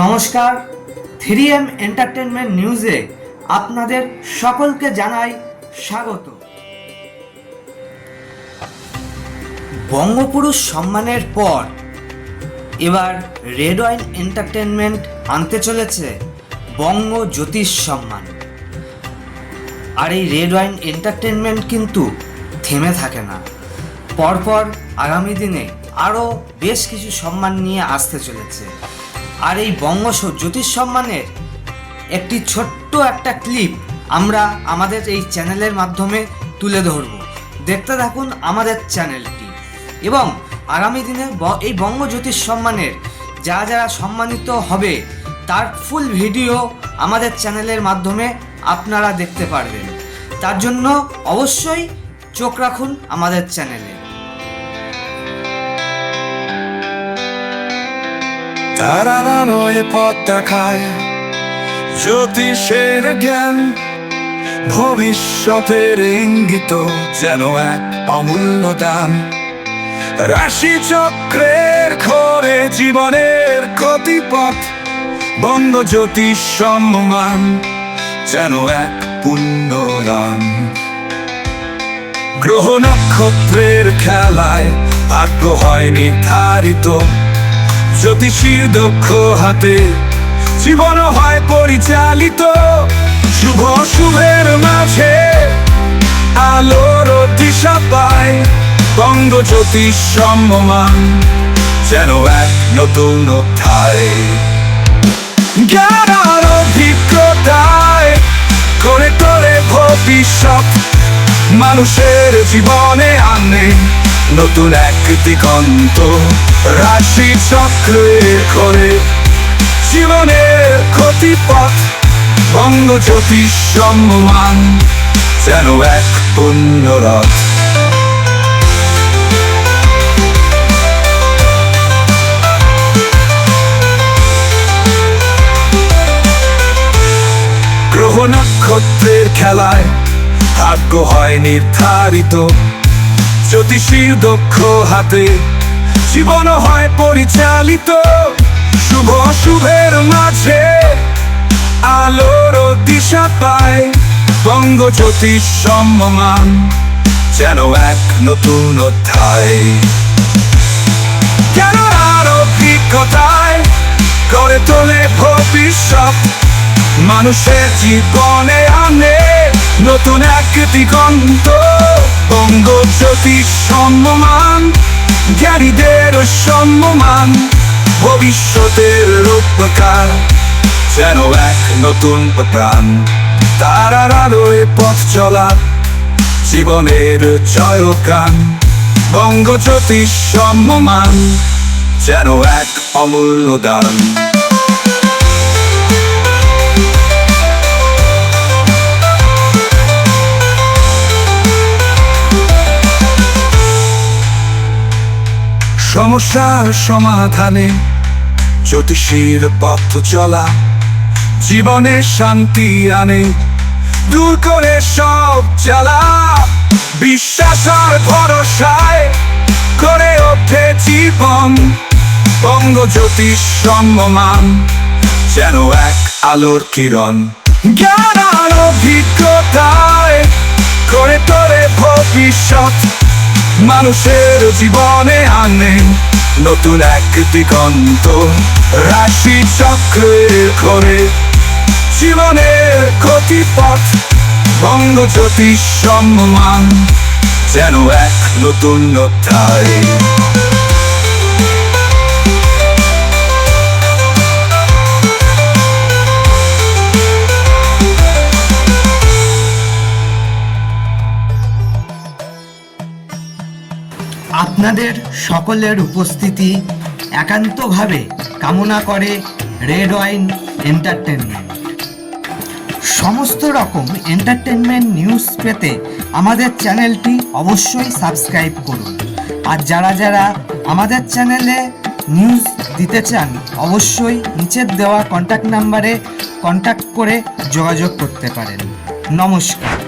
নমস্কার, 3M entertainment নিউজে আপনাদের সকলকে জানাই স্বাগত। বঙ্গপুরুষ সম্মানের পর এবার রেড ওয়াইন এন্টারটেনমেন্ট আনতে চলেছে বঙ্গ জ্যোতিষ সম্মান। আর এই রেড ওয়াইন এন্টারটেনমেন্ট কিন্তু থেমে থাকে না, পরপর আগামী দিনে আরও বেশ কিছু সম্মান নিয়ে আসতে চলেছে। আর এই বঙ্গ জ্যোতিষ সম্মানের একটি ছোট্ট একটা ক্লিপ আমরা আমাদের এই চ্যানেলের মাধ্যমে তুলে ধরব। দেখতে থাকুন আমাদের চ্যানেলটি, এবং আগামী দিনে এই বঙ্গ জ্যোতিষ সম্মানের যারা সম্মানিত হবে তার ফুল ভিডিও আমাদের চ্যানেলের মাধ্যমে আপনারা দেখতে পারবেন। তার জন্য অবশ্যই চোখ রাখুন আমাদের চ্যানেলে। তারা নয় পথ দেখায় জ্যোতিষের জ্ঞান, ভবিষ্যতের ইঙ্গিত যেন এক অমূল্য দান। রাশি চক্রের ঘরে জীবনের গতিপথ, বঙ্গ জ্যোতিষ সম্মান যেন এক পুণ্যদান। গ্রহ নক্ষত্রের খেলায় ভাগ্য হয় নির্ধারিত, জ্যোতিষীর দক্ষ হাতে জীবন হয় পরিচালিত। শুভ শুভের মাঝে আলোর দিশা পায়, বঙ্গ জ্যোতিষ সম্মান যেন এক নতুন অধ্যায়। জ্ঞান আর অভিজ্ঞতায় করে তোলে ভবিষ্যৎ, মানুষের জীবনে আনে নতুন এক দিগন্ত। রাশি চক্রের করে জীবনের গতিপথ, বঙ্গ জ্যোতিষ সম্মান যেন এক পুণ্যরথ। গ্রহ নক্ষত্রের খেলায় ভাগ্য হয় নির্ধারিত, জ্যোতিষীর দক্ষ হাতে জীবন হয় পরিচালিত। শুভ শুভের মাঝে আলোর দিশা পায়, বঙ্গ জ্যোতিষ সম্মান যেন এক নতুন অধ্যায়। জ্ঞান আর অভিজ্ঞতায় করে তোলে ভবিষ্যৎ, মানুষের জীবনে আনে নতুন এক দিগন্ত। বঙ্গ জ্যোতিষ সম্মান জ্ঞানীদের সম্মান, ভবিষ্যতের রূপকার যেন এক নতুন প্রাণ। তারার আলোয় পথ চলা জীবনের জয়গান, বঙ্গ জ্যোতিষ সম্মান যেন এক অমূল্য দান। সমস্যার সমাধানে জ্যোতিষীর পথ চলা জীবনে শান্তি আনে, দূর করে সব জ্বালা। বিশ্বাস আর ভরসায় করে ওঠে জীবন, বঙ্গ জ্যোতিষ সম্মান যেন এক আলোর কিরণ। জ্ঞান আর অভিজ্ঞতায় করে তোলে ভবিষ্যৎ, মানুষের জীবনে আনে নতুন এক দিগন্ত। রাশি চক্রের ঘরে জীবনের গতিপথ, বঙ্গ জ্যোতিষ সম্মান যেন এক নতুন অধ্যায়। আপনাদের সকলের উপস্থিতি একান্তভাবে কামনা করে রেড ওয়াইন এন্টারটেনমেন্ট। সমস্ত রকম এন্টারটেনমেন্ট নিউজ পেতে আমাদের চ্যানেলটি অবশ্যই সাবস্ক্রাইব করুন। আর যারা আমাদের চ্যানেলে নিউজ দিতে চান অবশ্যই নিচের দেওয়া কন্ট্যাক্ট নাম্বারে কন্ট্যাক্ট করে যোগাযোগ করতে পারেন। নমস্কার।